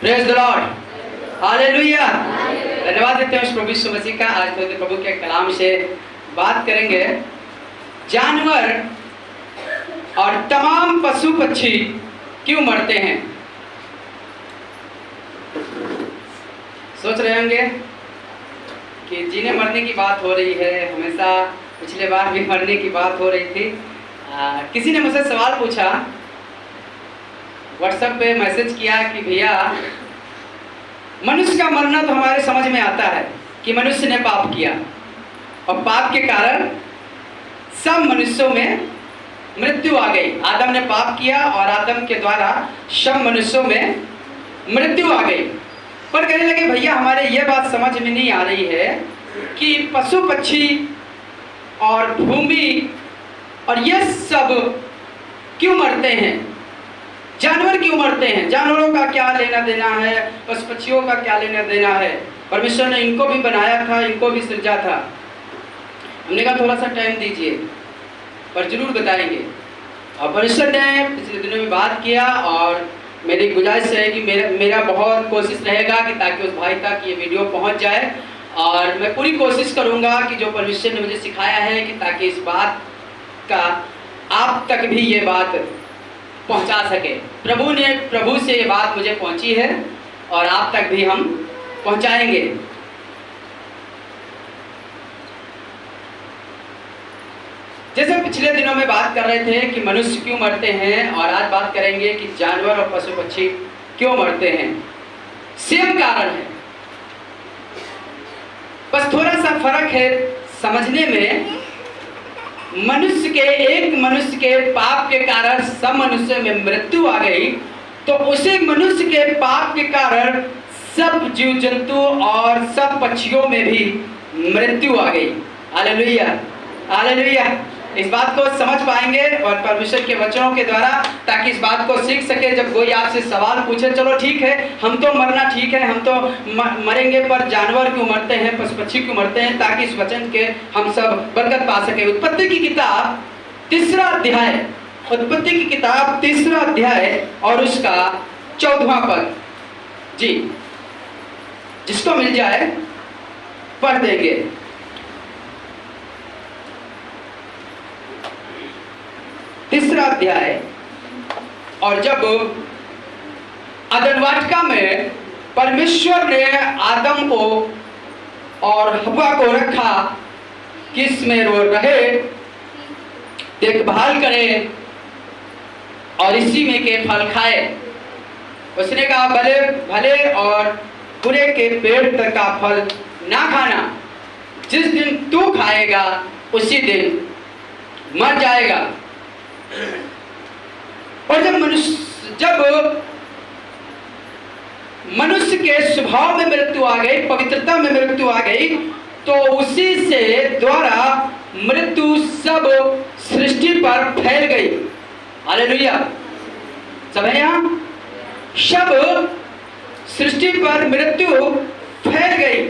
Praise the Lord, hallelujah. धन्यवाद देते हैं उस प्रभु यीशु मसीह का। आज तो प्रभु के कलाम से बात करेंगे जानवर और तमाम पशु पक्षी क्यों मरते हैं। सोच रहे होंगे कि जीने मरने की बात हो रही है, हमेशा पिछले बार भी मरने की बात हो रही थी। किसी ने मुझसे सवाल पूछा, व्हाट्सएप पे मैसेज किया कि भैया मनुष्य का मरना तो हमारे समझ में आता है कि मनुष्य ने पाप किया और पाप के कारण सब मनुष्यों में मृत्यु आ गई। आदम ने पाप किया और आदम के द्वारा सब मनुष्यों में मृत्यु आ गई। पर कहने लगे भैया हमारे ये बात समझ में नहीं आ रही है कि पशु पक्षी और भूमि और ये सब क्यों मरते हैं, जानवर क्यों मरते हैं, जानवरों का क्या लेना देना है, पशु पक्षियों का क्या लेना देना है। परमेश्वर ने इनको भी बनाया था, इनको भी सृजा था। हमने कहा थोड़ा सा टाइम दीजिए, पर जरूर बताएंगे। और परमेश्वर ने पिछले दिनों में बात किया और मेरी गुजारिश है कि मेरा बहुत कोशिश रहेगा कि ताकि उस भाई तक ये वीडियो पहुंच जाए। और मैं पूरी कोशिश करूंगा कि जो परमेश्वर ने मुझे सिखाया है कि ताकि इस बात का आप तक भी ये बात पहुंचा सके। प्रभु से ये बात मुझे पहुंची है और आप तक भी हम पहुंचाएंगे। जैसे पिछले दिनों में बात कर रहे थे कि मनुष्य क्यों मरते हैं, और आज बात करेंगे कि जानवर और पशु पक्षी क्यों मरते हैं। सेम कारण है, बस थोड़ा सा फर्क है समझने में। एक मनुष्य के पाप के कारण सब मनुष्य में मृत्यु आ गई, तो उसी मनुष्य के पाप के कारण सब जीव जंतु और सब पक्षियों में भी मृत्यु आ गई। Hallelujah, hallelujah. इस बात को समझ पाएंगे और परमेश्वर के वचनों के द्वारा, ताकि इस बात को सीख सके। जब कोई आपसे सवाल पूछे, चलो ठीक है हम तो मरना ठीक है, हम तो मरेंगे, पर जानवर क्यों मरते हैं, पशु पक्षी क्यों मरते हैं, ताकि इस वचन के हम सब बरकत पा सके। उत्पत्ति की किताब 3 अध्याय, उत्पत्ति की किताब 3 अध्याय और उसका 14वां पद। जी, जिसको मिल जाए पढ़ देंगे। तीसरा अध्याय। और जब अदन वाटिका में परमेश्वर ने आदम को और हव्वा को रखा कि इसमें वो रहे, देखभाल करे और इसी में के फल खाए। उसने कहा भले और बुरे के पेड़ तक का फल ना खाना, जिस दिन तू खाएगा उसी दिन मर जाएगा। और जब मनुष्य के स्वभाव में मृत्यु आ गई, पवित्रता में मृत्यु आ गई, तो उसी से द्वारा मृत्यु सब सृष्टि पर फैल गई। हालेलुया, सब है यहाँ। सब सृष्टि पर मृत्यु फैल गई।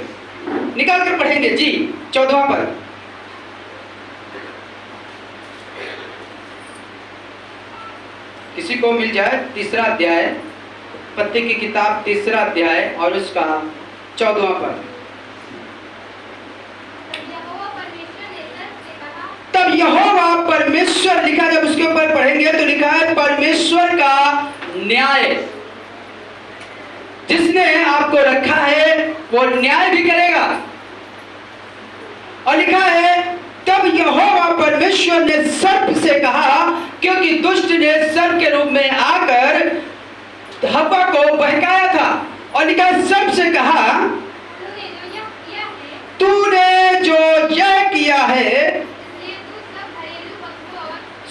निकाल कर पढ़ेंगे जी, 14वां पद। किसी को मिल जाए 3 अध्याय, उत्पत्ति की किताब 3 अध्याय और उसका 14वां पद। तब यहोवा परमेश्वर लिखा, जब उसके ऊपर पढ़ेंगे तो लिखा है परमेश्वर का न्याय। जिसने आपको रखा है वो न्याय भी करेगा। और लिखा है तब यहोवा परमेश्वर ने सर्प से कहा, क्योंकि दुष्ट ने सर्प के रूप में आकर हव्वा को बहकाया था। और लिखा सर्प से कहा, तूने जो यह किया है,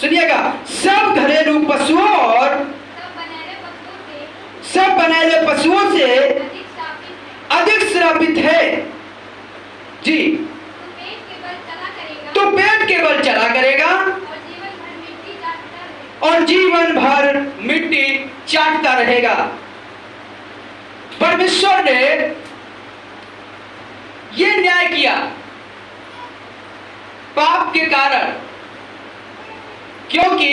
सुनिएगा, सब घरेलू पशुओं और सब बनैले पशुओं से अधिक श्रापित है। जी, तो पेट के बल चला करेगा और जीवन भर मिट्टी चाटता रहेगा। परमेश्वर ने ये न्याय किया पाप के कारण, क्योंकि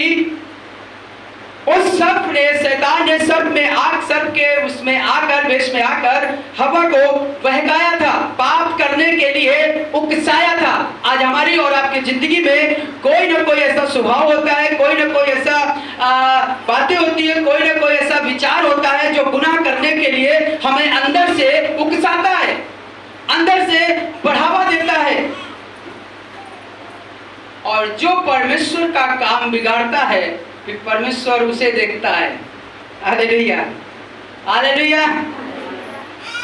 उस सर्प ने, शैतान ने सर्प में आग, सर्प के उसमें आकर वेश में आकर हवा को बहकाया था, पाप करने के लिए उकसाया था। आज हमारी और आपकी जिंदगी में कोई ना कोई ऐसा स्वभाव होता है, कोई ना कोई ऐसा बातें होती है, कोई ना कोई ऐसा विचार होता है जो गुनाह करने के लिए हमें अंदर से उकसाता है, अंदर से बढ़ावा देता है। और जो परमेश्वर का काम बिगाड़ता है फिर परमेश्वर उसे देखता है। Hallelujah, hallelujah.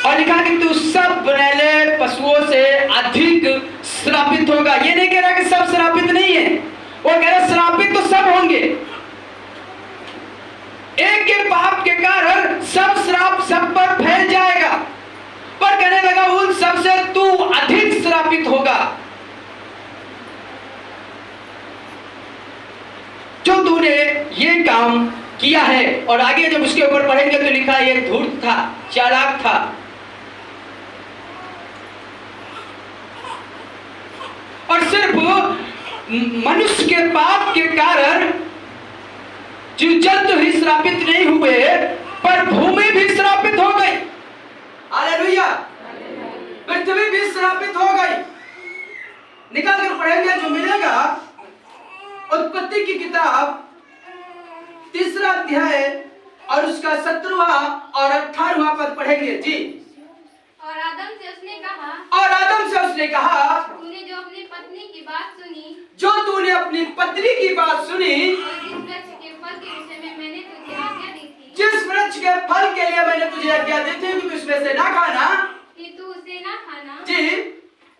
और लिखा कि तू सब बनैले पशुओं से अधिक श्रापित होगा। ये नहीं कह रहा कि सब श्रापित नहीं है, वो कह रहा श्रापित तो सब होंगे। एक के पाप के कारण सब श्राप सब पर फैल जाएगा, पर कहने लगा उन सब से तू अधिक श्रापित होगा। जो तूने ये काम किया है। और आगे जब उसके ऊपर पढ़ेंगे तो लिखा ये धूर्त था, चालाक था। और सिर्फ मनुष्य के पाप के कारण जीव जंतु ही श्रापित नहीं हुए, पर भूमि भी श्रापित हो गई। हालेलुया, पृथ्वी भी श्रापित हो गई। निकाल कर पढ़ेंगे जो मिलेगा उत्पत्ति की किताब 3 अध्याय और उसका 17वां और 18वां पद पढ़ेंगे जी। और आदम से उसने कहा तूने जो अपनी पत्नी की बात सुनी, जो तूने अपनी पत्नी की बात सुनी, जिस वृक्ष के फल के लिए मैंने तुझे आज्ञा दी थी जिस वृक्ष के फल के लिए मैंने तुझे आज्ञा दी थी कि उसमें से ना खाना, कि तू उसे ना खाना जी,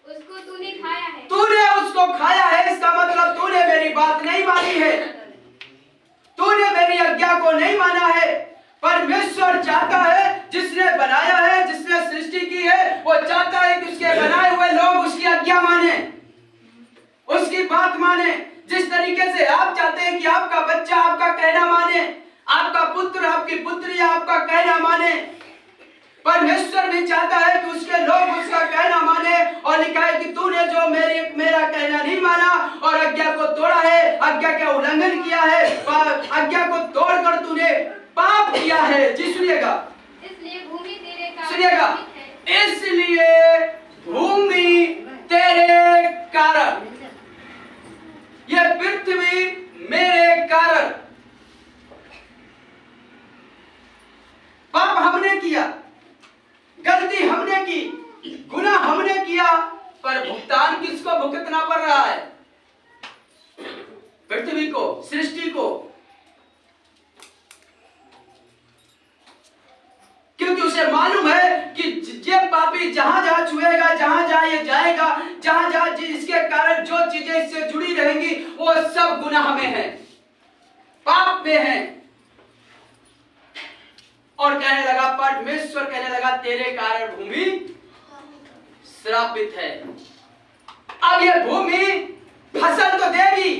उसको तूने खाया है। तूने उसको खाया है। इसका मतलब तूने मेरी बात नहीं मानी है, तूने मेरी आज्ञा को नहीं माना है। परमेश्वर चाहता है, जिसने बनाया है, जिसने सृष्टि की है, वो चाहता है कि उसके बनाए हुए लोग उसकी आज्ञा माने, उसकी बात माने। जिस तरीके से आप चाहते हैं कि आपका बच्चा आपका कहना माने, आपका पुत्र आपकी पुत्री आपका कहना माने, परमेश्वर भी चाहता है कि उसके लोग उसका कहना माने। और लिखा है कि तूने जो मेरा कहना नहीं माना और आज्ञा को तोड़ा है, आज्ञा का उल्लंघन किया है, आज्ञा को तोड़कर तूने पाप किया है। जी सुनिएगा, इसलिए भूमि तेरे कारण सुनिएगा, इसलिए भूमि तेरे कारण, यह पृथ्वी मेरे कारण। पाप हमने किया, गलती हमने की, गुनाह हमने किया, पर भुगतान किसको भुगतना पड़ रहा है? पृथ्वी को, सृष्टि को। क्योंकि उसे मालूम है कि ये पापी जहां जहां छुएगा, जहां जहां ये जाएगा, जहां जहां इसके कारण जो चीजें इससे जुड़ी रहेंगी वो सब गुनाह में है, पाप में है। और कहने लगा, परमेश्वर कहने लगा तेरे कारण भूमि श्रापित है। अब ये भूमि फसल तो देगी,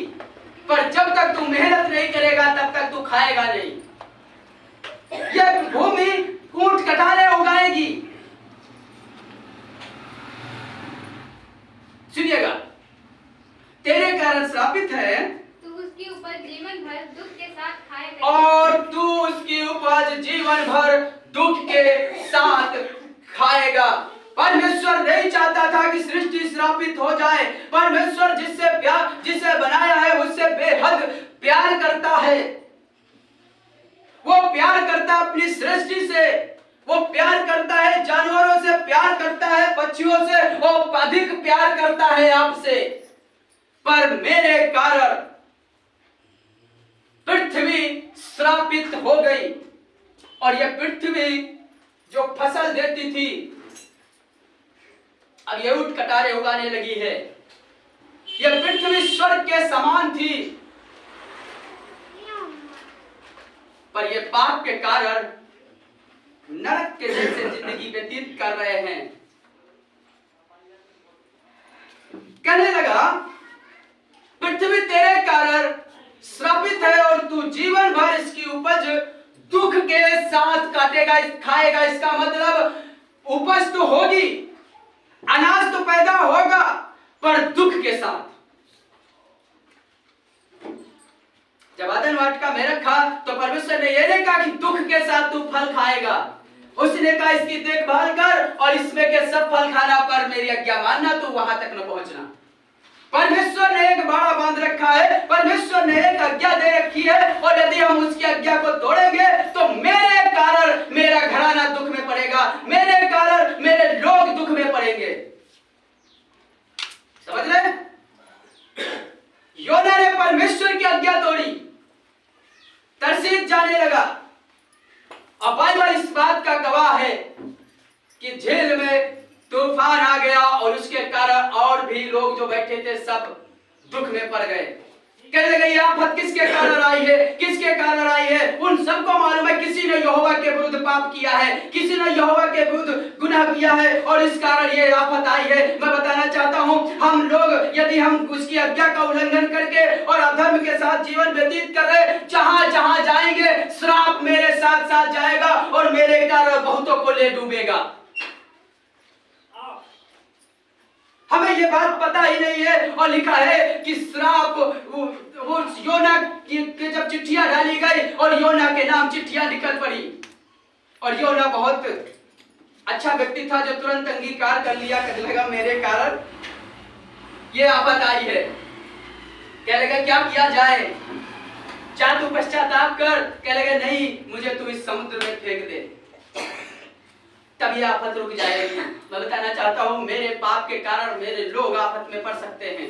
पर जब तक तू मेहनत नहीं करेगा तब तक तू खाएगा नहीं। ये भूमि ऊंट कटारे उगाएगी। सुनिएगा, तेरे कारण श्रापित है, तू उसकी उपज जीवन भर दुख के साथ खाएगा, और तू उसकी उपज जीवन भर दुख के साथ खाएगा। परमेश्वर नहीं चाहता था कि सृष्टि श्रापित हो जाए। परमेश्वर जिसे बनाया है उससे बेहद प्यार करता है। वो प्यार करता है अपनी सृष्टि से, वो प्यार करता है जानवरों से, प्यार करता है पक्षियों से, वो अधिक प्यार करता है आपसे। पर मेरे कारण पृथ्वी श्रापित हो गई। और यह पृथ्वी जो फसल देती थी, अब ये ऊंट कटारे उगाने लगी है। यह पृथ्वी स्वर्ग के समान थी, पर यह पाप के कारण नरक के जैसे जिंदगी व्यतीत कर रहे हैं। कहने लगा, पृथ्वी तेरे कारण श्रापित है और तू जीवन भर इसकी उपज दुख के साथ काटेगा, खाएगा। इसका मतलब उपज तो होगी, अनाज तो पैदा होगा, पर दुख के साथ। जब आदन वाटिका में रखा तो परमेश्वर ने यह नहीं कहा कि दुख के साथ तू फल खाएगा। उसने कहा इसकी देखभाल कर और इसमें के सब फल खाना, पर मेरी आज्ञा मानना, तो वहां तक न पहुंचना। परमेश्वर ने एक बाड़ा बांध रखा है, परमेश्वर ने एक आज्ञा दे रखी है, और यदि हम उसकी आज्ञा को तोड़ेंगे तो मेरे कारण मेरा घराना दुख में पड़ेगा, मेरे कारण मेरे लोग दुख में पड़ेंगे। समझ रहे? योना ने परमेश्वर की आज्ञा तोड़ी, तरसीस जाने लगा। और बाइबल इस बात का गवाह है कि झील में तूफान आ गया और उसके कारण और भी लोग जो बैठे थे सब दुख में पड़ गए। कहने लगे ये आफत किसके कारण आई है, किसके कारण आई है? उन सबको मालूम है किसी ने यहोवा के विरुद्ध पाप किया है, किसी ने यहोवा के विरुद्ध गुनाह किया है और इस कारण ये आफत आई है। मैं बताना चाहता हूं, हम लोग यदि हम उसकी आज्ञा का उल्लंघन करके और अधर्म के साथ जीवन व्यतीत कर रहे, जहां जहां जाएंगे श्राप मेरे साथ साथ जाएगा और मेरे कारण बहुतों को ले डूबेगा। हमें ये बात पता ही नहीं है, और लिखा है कि श्राप वो योना की जब चिट्ठियां डाली गई और योना के नाम चिट्ठियां निकल पड़ी, और योना बहुत अच्छा व्यक्ति था जो तुरंत अंगीकार कर लिया, कहने लगा मेरे कारण ये आफत आई है। कहने लगा क्या किया जाए? चाहे तू पश्चाताप कर। कहने लगा नहीं, मुझे तू इस समुद्र में फेंक दे, तभी आफत रुक जाएगी। मैं बताना चाहता हूं मेरे पाप के कारण मेरे लोग आफत में पड़ सकते हैं,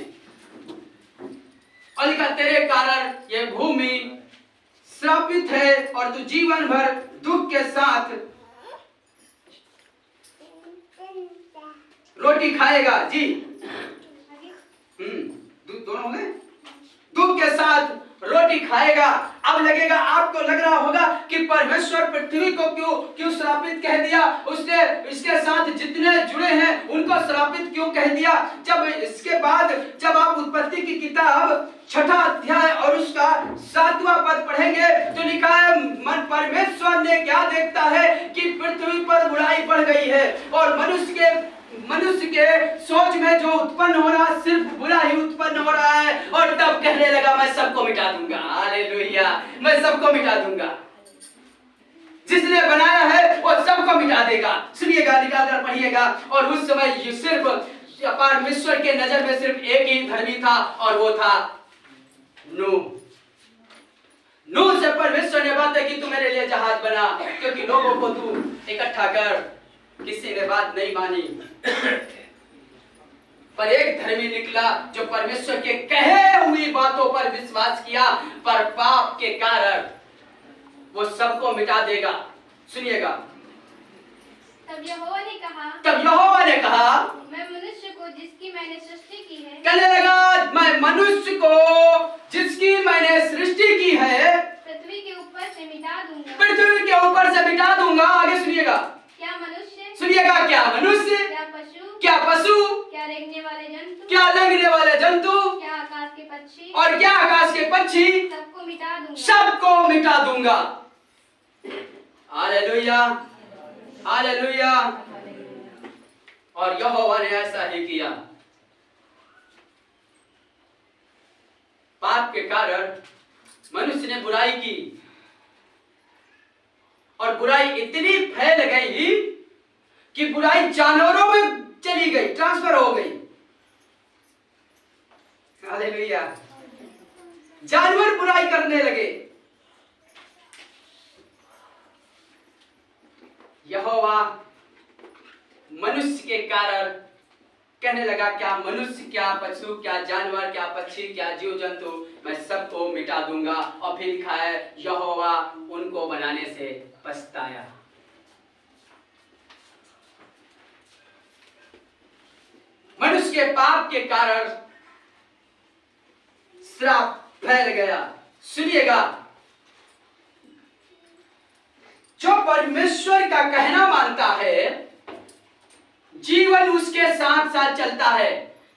और लिखा तेरे कारण ये भूमि श्रापित है और तू जीवन भर दुख के साथ रोटी खाएगा। जी दोनों हो गए। दुख के साथ रोटी खाएगा। अब लगेगा, आपको लग रहा होगा कि परमेश्वर पृथ्वी को क्यों श्रापित कह दिया, उसने इसके साथ जितने जुड़े हैं उनको श्रापित क्यों कह दिया? जब इसके बाद जब आप उत्पत्ति की किताब 6वां अध्याय और उसका 7वां पद पढ़ेंगे तो लिखा है मन परमेश्वर ने क्या देखता है कि पृथ्वी पर बुराई बढ़ गई है और मनुष्य के सोच में जो उत्पन्न हो रहा सिर्फ बुरा ही उत्पन्न हो रहा है, और तब कहने लगा मैं सबको मिटा दूंगा। हालेलुया, मैं सबको मिटा दूंगा। जिसने बनाया है वो सबको मिटा देगा। सुनिएगा, निकाल कर पढ़िएगा। और उस समय सिर्फ परमेश्वर के नजर में सिर्फ एक ही धर्मी था और वो था नूह। नूह से परमेश्वर ने बात है कि तू मेरे लिए जहाज बना, क्योंकि लोगों को तू इकट्ठा कर। किसी ने बात नहीं मानी, पर एक धर्मी निकला जो परमेश्वर के कहे हुई बातों पर विश्वास किया, पर पाप के कारण वो सबको मिटा देगा। सुनिएगा, तब यहोवा ने कहा मैं मनुष्य को जिसकी मैंने सृष्टि की है, कहने लगा मैं मनुष्य को जिसकी मैंने सृष्टि की है पृथ्वी के ऊपर से मिटा दूंगा। पृथ्वी के ऊपर से मिटा दूंगा। आगे सुनिएगा, क्या मनुष्य, सुनिएगा, क्या मनुष्य, क्या पशु, क्या रेंगने वाले जंतु, क्या रेंगने वाले जंतु, क्या आकाश के पक्षी, और क्या आकाश के पक्षी, सबको मिटा दूंगा, सबको मिटा दूंगा। Hallelujah, hallelujah. और यहोवा ने ऐसा ही किया। पाप के कारण मनुष्य ने बुराई की और बुराई इतनी फैल गई कि बुराई जानवरों में चली गई, ट्रांसफर हो गई। हालेलुया, जानवर बुराई करने लगे। यहोवा मनुष्य के कारण कहने लगा क्या मनुष्य, क्या पशु, क्या जानवर, क्या पक्षी, क्या जीव जंतु, मैं सबको मिटा दूंगा। और फिर लिखा है यहोवा उनको बनाने से पछताया। मनुष्य के पाप के कारण श्राप फैल गया। सुनिएगा, जो परमेश्वर का कहना मानता है जीवन उसके साथ साथ चलता है।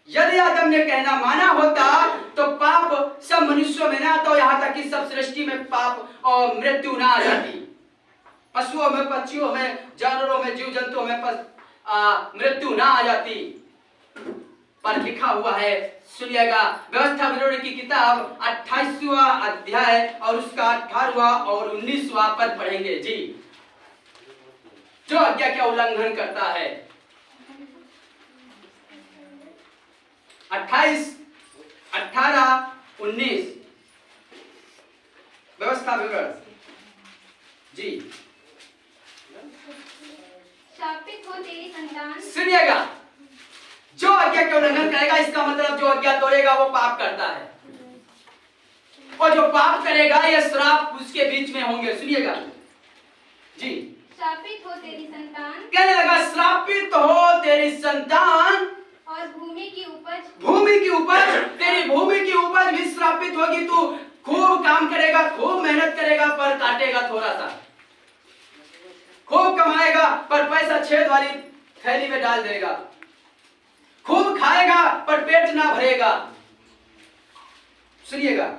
यदि आदम ने कहना माना होता तो पाप सब मनुष्यों में ना आता, यहां तक कि सब सृष्टि में पाप और मृत्यु ना आ जाती। पशुओं में, पक्षियों में, जानवरों में, जीव जंतुओं में मृत्यु ना आ जाती। पर लिखा हुआ है, सुनिएगा, व्यवस्था विवरण की किताब 28वां अध्याय और उसका 18वां और 19वां पद पढ़ेंगे। जी, जो आज्ञा का उल्लंघन करता है। 28, 18, 19 व्यवस्था विवरण जी। शापित हो तेरी संतान। सुनिएगा, जो आज्ञा का उल्लंघन करेगा, इसका मतलब जो आज्ञा तोड़ेगा वो पाप करता है, और जो पाप करेगा ये श्राप उसके बीच में होंगे। सुनिएगा जी। शापित हो तेरी संतान। कहने लगा श्रापित हो तेरी संतान और भूमि की उपज। भूमि की उपज, तेरी भूमि की उपज भी श्रापित होगी। तू खूब काम करेगा, खूब मेहनत करेगा, पर काटेगा थोड़ा सा। खूब कमाएगा पर पैसा छेद वाली थैली में डाल देगा। खूब खाएगा पर पेट ना भरेगा। सुनिएगा,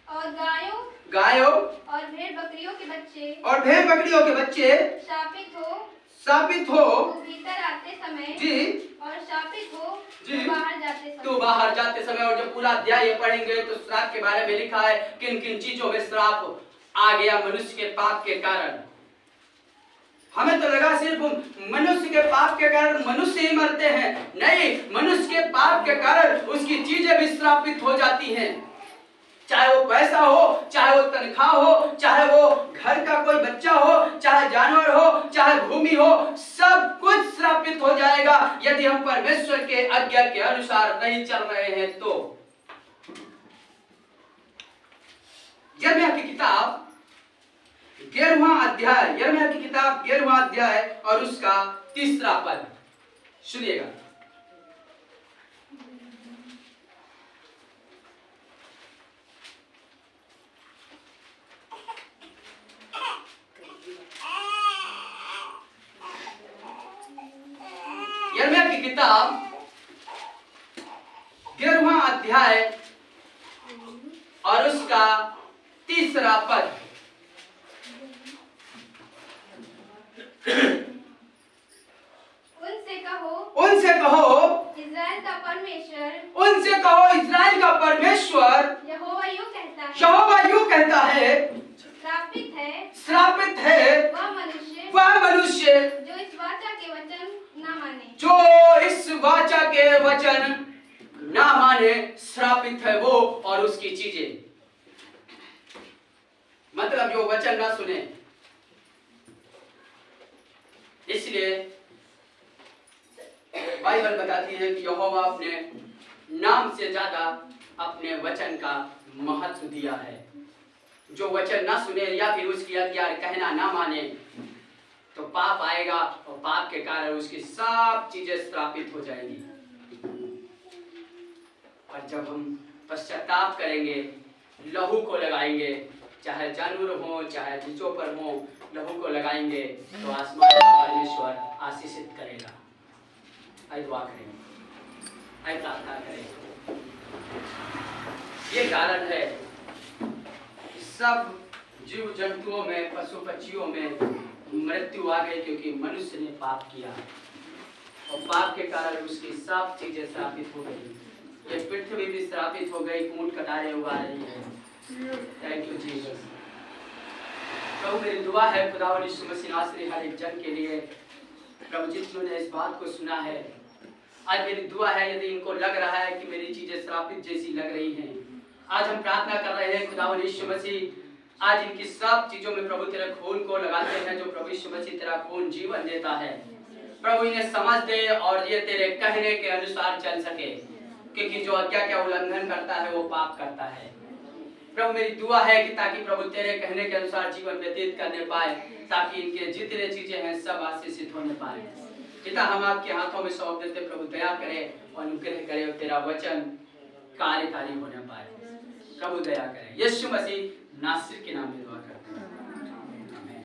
और गायों और भेड़ बकरियों के बच्चे शापित हो तू भीतर आते समय जी, और शापित हो जी, तू बाहर जाते समय। और जब पूरा अध्याय ये पढ़ेंगे तो श्राप के बारे में लिखा है किन किन चीजों में श्राप आ गया मनुष्य के पाप के कारण। हमें तो लगा सिर्फ मनुष्य के पाप के कारण मनुष्य ही मरते हैं, नहीं, मनुष्य के पाप के कारण उसकी चीजें भी श्रापित हो जाती हैं। चाहे वो पैसा हो, चाहे वो तनख्वाह हो, चाहे वो घर का कोई बच्चा हो, चाहे जानवर हो, चाहे भूमि हो, सब कुछ श्रापित हो जाएगा यदि हम परमेश्वर के आज्ञा के अनुसार नहीं चल रहे हैं तो। यिर्मयाह की किताब 11वां अध्याय, यिर्मयाह की किताब 11वां अध्याय और उसका 3रा पद सुनिएगा। यिर्मयाह की किताब 11वां अध्याय और उसका 3रा पद। उनसे कहो इज़राइल का परमेश्वर, उनसे कहो इज़राइल का परमेश्वर यहोवा यूं कहता है, यहोवा यूं कहता है, श्रापित है वह मनुष्य जो इस वाचा के वचन ना माने, जो इस वाचा के वचन ना माने। श्रापित है वो और उसकी चीजें, मतलब जो वचन ना सुने। इसलिए बाइबल बताती है कि यहोवा अपने नाम से ज्यादा अपने वचन का महत्व दिया है। जो वचन ना सुने या फिर उसकी आज्ञा कहना ना माने तो पाप आएगा, और पाप के कारण उसकी सब चीजें श्रापित हो जाएंगी। और जब हम पश्चाताप करेंगे, लहू को लगाएंगे, चाहे जानवर हो चाहे बीजों पर हो, लहू को लगाएंगे तो आसमान का परमेश्वर आशीषित करेगा। आइए दुआ करें, आइए प्रार्थना करें। ये कारण है सब जीव जंतुओं में, पशु पक्षियों में मृत्यु आ गई क्योंकि मनुष्य ने पाप किया, और पाप के कारण उसकी सब चीजें श्रापित हो गई। ये पृथ्वी भी श्रापित हो गई, ऊंट कटारे उगा रही है। Thank you Jesus. प्रभु मेरी दुआ है खुदावंद यीशु मसीह नासरी हर एक जन के लिए, प्रभु जिन्होंने इस बात को सुना है, आज मेरी दुआ है यदि इनको लग रहा है कि मेरी चीजें श्रापित जैसी लग रही हैं, आज हम प्रार्थना कर रहे हैं खुदावंद यीशु मसीह, आज इनकी सब चीजों में प्रभु तेरे खून को लगाते हैं, जो प्रभु यीशु मसीह तेरा खून जीवन देता है। प्रभु इन्हें समझ दे और ये तेरे कहने के अनुसार चल सके, क्योंकि जो आज्ञा का उल्लंघन करता है वो पाप करता है। प्रभु मेरी दुआ है कि ताकि प्रभु तेरे कहने के अनुसार जीवन व्यतीत करने पाए, ताकि इनके जितने चीजें हैं सब आशीषित होने पाए। पिता हम आपके हाथों में सौंप देते, प्रभु दया करे और अनुग्रह करे और तेरा वचन कार्यकारी होने पाए। प्रभु दया करे, यीशु मसीह नासरी के नाम में दुआ करते हैं।